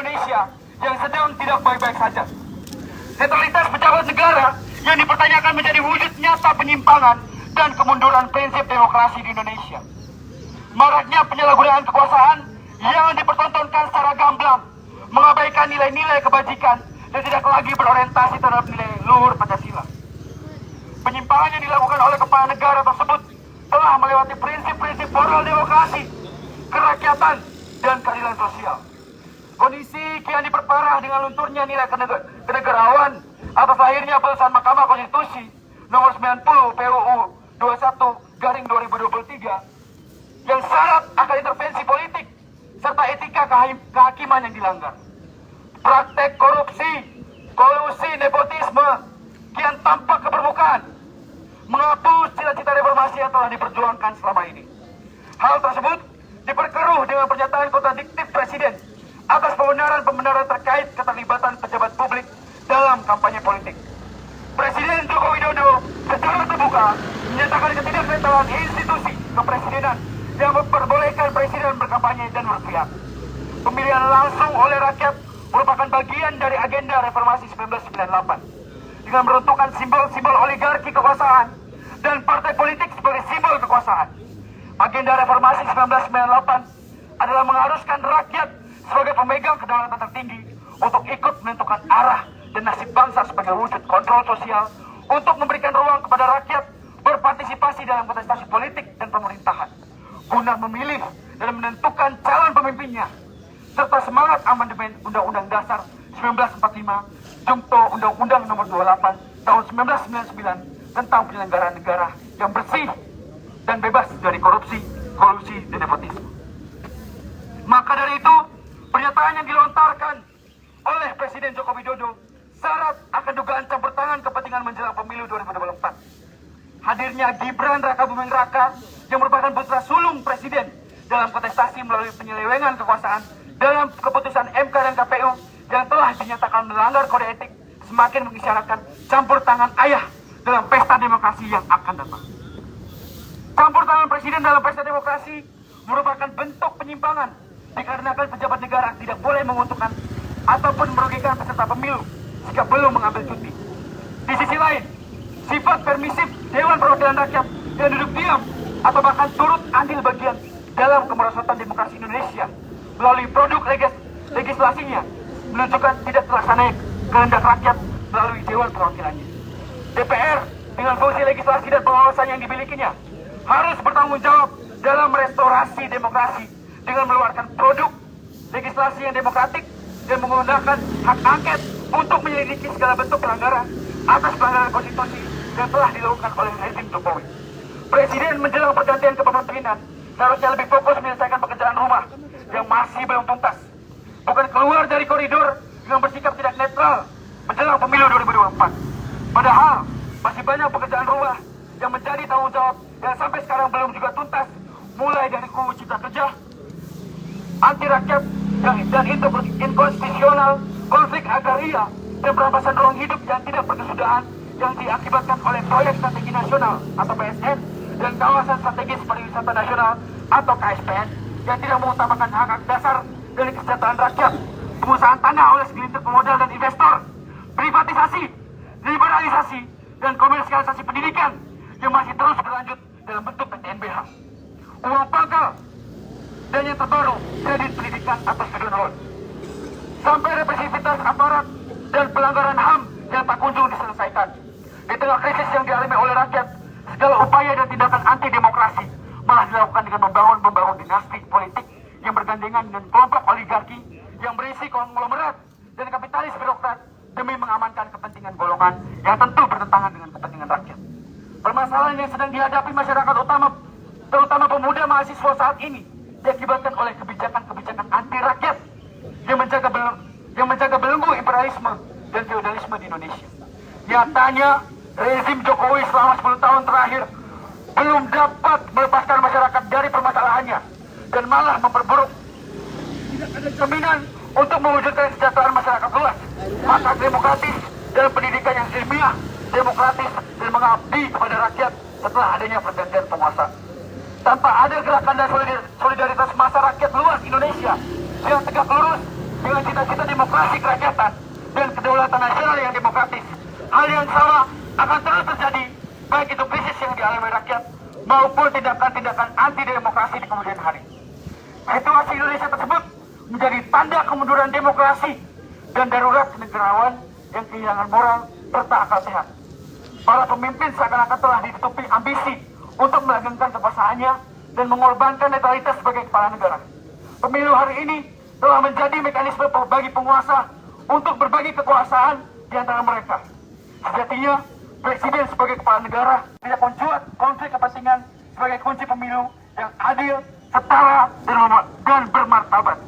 Indonesia yang sedang tidak baik-baik saja. Netralitas pejabat negara yang dipertanyakan menjadi wujud nyata penyimpangan dan kemunduran prinsip demokrasi di Indonesia. Maraknya penyalahgunaan kekuasaan yang dipertontonkan secara gamblang, mengabaikan nilai-nilai kebajikan dan tidak lagi berorientasi terhadap nilai luhur Pancasila. Penyimpangan yang dilakukan oleh kepala negara tersebut telah melewati prinsip-prinsip moral demokrasi, kerakyatan, dan keadilan sosial. Kondisi kian diperparah dengan lunturnya nilai kenegarawan atas lahirnya putusan Mahkamah Konstitusi nomor 90 PUU 21/2023 yang syarat akan intervensi politik serta etika kehakiman yang dilanggar. Praktek korupsi, kolusi, nepotisme kian tampak ke permukaan, menghapus cita-cita reformasi yang telah diperjuangkan selama ini. Hal tersebut diperkeruh dengan pernyataan kontradiktif Presiden atas pembenaran-pembenaran terkait keterlibatan pejabat publik dalam kampanye politik. Presiden Joko Widodo secara terbuka menyatakan ketidaknetralan institusi kepresidenan yang memperbolehkan presiden berkampanye dan berpihak. Pemilihan langsung oleh rakyat merupakan bagian dari agenda reformasi 1998 dengan meruntuhkan simbol-simbol oligarki kekuasaan dan partai politik sebagai simbol kekuasaan. Agenda reformasi 1998 adalah mengharuskan rakyat sebagai pemegang kedaulatan tertinggi untuk ikut menentukan arah dan nasib bangsa sebagai wujud kontrol sosial untuk memberikan ruang kepada rakyat berpartisipasi dalam kontestasi politik dan pemerintahan guna memilih dan menentukan calon pemimpinnya serta semangat amandemen Undang-Undang Dasar 1945 Junto Undang-Undang Nomor 28 Tahun 1999 tentang penyelenggaraan negara yang bersih dan bebas dari korupsi, kolusi, dan nepotisme. Maka dari itu, pernyataan yang dilontarkan oleh Presiden Joko Widodo syarat akan dugaan campur tangan kepentingan menjelang pemilu 2024. Hadirnya Gibran Raka Buming Raka yang merupakan putra sulung Presiden dalam kontestasi melalui penyelewengan kekuasaan dalam keputusan MK dan KPU yang telah dinyatakan melanggar kode etik semakin mengisyaratkan campur tangan ayah dalam pesta demokrasi yang akan datang. Campur tangan Presiden dalam pesta demokrasi merupakan bentuk penyimpangan dikarenakan pejabat negara tidak boleh menguntungkan ataupun merugikan peserta pemilu jika belum mengambil cuti. Di sisi lain, sifat permisif Dewan Perwakilan Rakyat yang duduk diam atau bahkan turut andil bagian dalam kemerosotan demokrasi Indonesia melalui produk legislasinya menunjukkan tidak terlaksananya kehendak rakyat melalui Dewan Perwakilannya. DPR dengan fungsi legislasi dan pengawasan yang dimilikinya harus bertanggung jawab dalam restorasi demokrasi dengan mengeluarkan produk legislasi yang demokratik dan menggunakan hak angket untuk menyelidiki segala bentuk pelanggaran atas pelanggaran konstitusi yang telah dilakukan oleh rezim Jokowi. Presiden menjelang pergantian kepemimpinan seharusnya lebih fokus menyelesaikan pekerjaan rumah yang masih belum tuntas, bukan keluar dari koridor dengan bersikap tidak netral menjelang pemilu 2024. Padahal masih banyak pekerjaan rumah yang menjadi tanggung jawab yang sampai sekarang belum juga tuntas, mulai dari UU Cipta Kerja, anti rakyat dan inkonstitusional, konflik agraria, dan perampasan ruang hidup yang tidak berkesudahan yang diakibatkan oleh proyek strategi nasional atau PSN dan kawasan strategis pariwisata nasional atau KSPN yang tidak mengutamakan hak-hak dasar dari kesejahteraan rakyat, pengusahaan tanah oleh segelintir pemodal dan investor, privatisasi, liberalisasi, dan komersialisasi pendidikan yang masih terus berlanjut dalam bentuk PTNBH, uang pangkal, dan yang terbaru kredit pendidikan atau student loan, sampai represivitas aparat dan pelanggaran HAM yang tak kunjung diselesaikan. Di tengah krisis yang dialami oleh rakyat, segala upaya dan tindakan anti demokrasi malah dilakukan dengan membangun dinasti politik yang bergandengan dengan kelompok oligarki yang berisi konglomerat dan kapitalis birokrat demi mengamankan kepentingan golongan yang tentu bertentangan dengan kepentingan rakyat. Permasalahan yang sedang dihadapi masyarakat terutama pemuda mahasiswa saat ini diakibatkan oleh kebijakan-kebijakan anti rakyat yang menjaga belenggu imperialisme dan feodalisme di Indonesia. Nyatanya, rezim Jokowi selama 10 tahun terakhir belum dapat melepaskan masyarakat dari permasalahannya dan malah memperburuk. Tidak ada jaminan untuk mewujudkan kesejahteraan masyarakat luas, masa demokratis dan pendidikan yang ilmiah, demokratis dan mengabdi kepada rakyat setelah adanya pergantian penguasa. Tanpa ada gerakan dan solidaritas massa rakyat luas Indonesia yang tegak lurus dengan cita-cita demokrasi kerakyatan dan kedaulatan nasional yang demokratis. Hal yang sama akan terus terjadi, baik itu krisis yang dialami rakyat maupun tindakan-tindakan anti demokrasi di kemudian hari. Situasi Indonesia tersebut menjadi tanda kemunduran demokrasi dan darurat kenegarawan yang kehilangan moral serta akal sehat. Para pemimpin seakan-akan telah ditutupi ambisi untuk melanggengkan kekuasaannya dan mengorbankan netralitas sebagai kepala negara. Pemilu hari ini telah menjadi mekanisme bagi penguasa untuk berbagi kekuasaan di antara mereka. Sejatinya, Presiden sebagai kepala negara tidak mencuat konflik kepentingan sebagai kunci pemilu yang adil, setara, dan bermartabat.